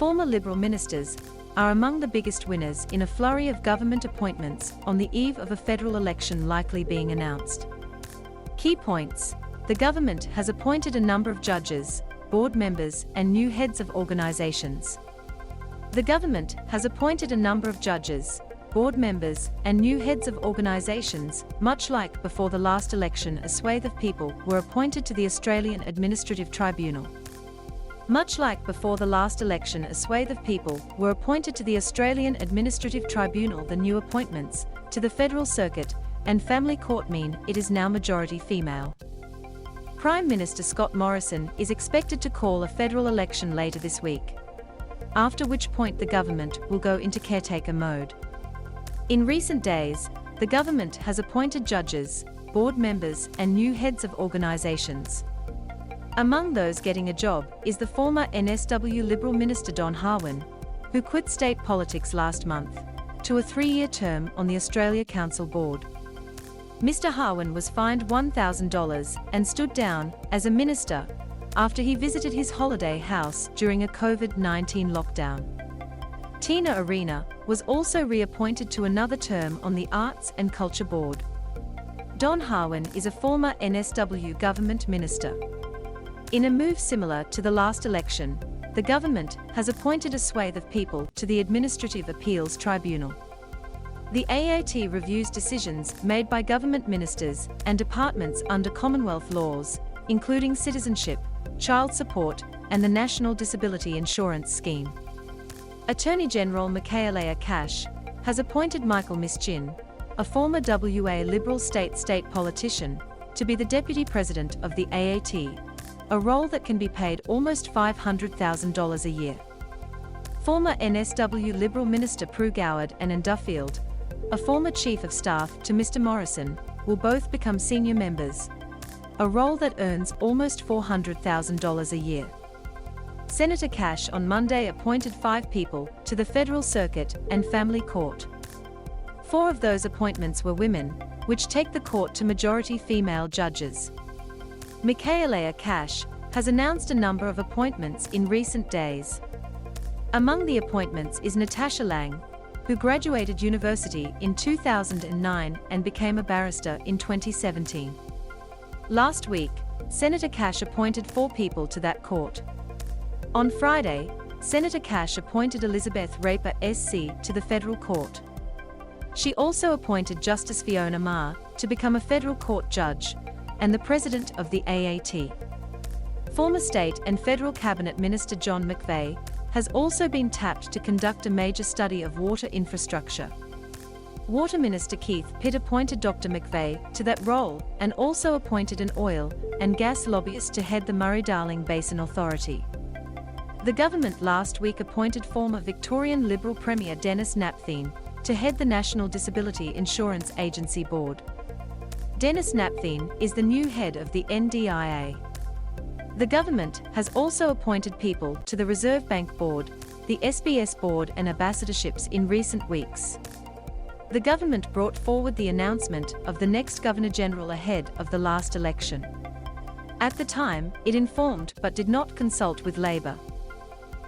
former Liberal ministers, are among the biggest winners in a flurry of government appointments on the eve of a federal election likely being announced. Key points: the government has appointed a number of judges, board members, and new heads of organizations. The government has appointed a number of judges, board members, and new heads of organizations. Much like before the last election, a swathe of people were appointed to the Australian Administrative Tribunal. Much like before the last election, a swathe of people were appointed to the Australian Administrative Tribunal. The new appointments to the Federal Circuit and Family Court mean it is now majority female. Prime Minister Scott Morrison is expected to call a federal election later this week, after which point the government will go into caretaker mode. In recent days, the government has appointed judges, board members, and new heads of organizations. Among those getting a job is the former NSW Liberal Minister Don Harwin, who quit state politics last month to a 3-year term on the Australia Council Board. Mr. Harwin was fined $1,000 and stood down as a minister after he visited his holiday house during a COVID-19 lockdown. Tina Arena was also reappointed to another term on the Arts and Culture Board. Don Harwin is a former NSW government minister. In a move similar to the last election, the government has appointed a swathe of people to the Administrative Appeals Tribunal. The AAT reviews decisions made by government ministers and departments under Commonwealth laws, including citizenship, child support, and the National Disability Insurance Scheme. Attorney General Michaela Cash has appointed Michael Mischin, a former WA Liberal state politician, to be the Deputy President of the AAT, a role that can be paid almost $500,000 a year. Former NSW Liberal Minister Prue Goward and Duffield, a former Chief of Staff to Mr. Morrison, will both become senior members, a role that earns almost $400,000 a year. Senator Cash on Monday appointed 5 people to the Federal Circuit and Family Court. 4 of those appointments were women, which take the court to majority female judges. Michaela Cash has announced a number of appointments in recent days. Among the appointments is Natasha Lang, who graduated university in 2009 and became a barrister in 2017. Last week, Senator Cash appointed 4 people to that court. On Friday, Senator Cash appointed Elizabeth Raper SC to the federal court. She also appointed Justice Fiona Ma to become a federal court judge and the president of the AAT. Former state and federal cabinet minister John McVeigh has also been tapped to conduct a major study of water infrastructure. Water Minister Keith Pitt appointed Dr. McVeigh to that role and also appointed an oil and gas lobbyist to head the Murray-Darling Basin Authority. The government last week appointed former Victorian Liberal Premier Dennis Napthine to head the National Disability Insurance Agency Board. Dennis Napthine is the new head of the NDIA. The government has also appointed people to the Reserve Bank Board, the SBS Board, and ambassadorships in recent weeks. The government brought forward the announcement of the next Governor-General ahead of the last election. At the time, it informed but did not consult with Labor.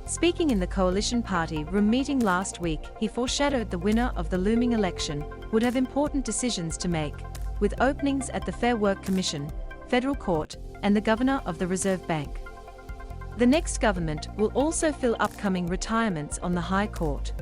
Speaking in the Coalition Party room meeting last week, he foreshadowed the winner of the looming election would have important decisions to make, with openings at the Fair Work Commission, Federal Court, and the Governor of the Reserve Bank. The next government will also fill upcoming retirements on the High Court.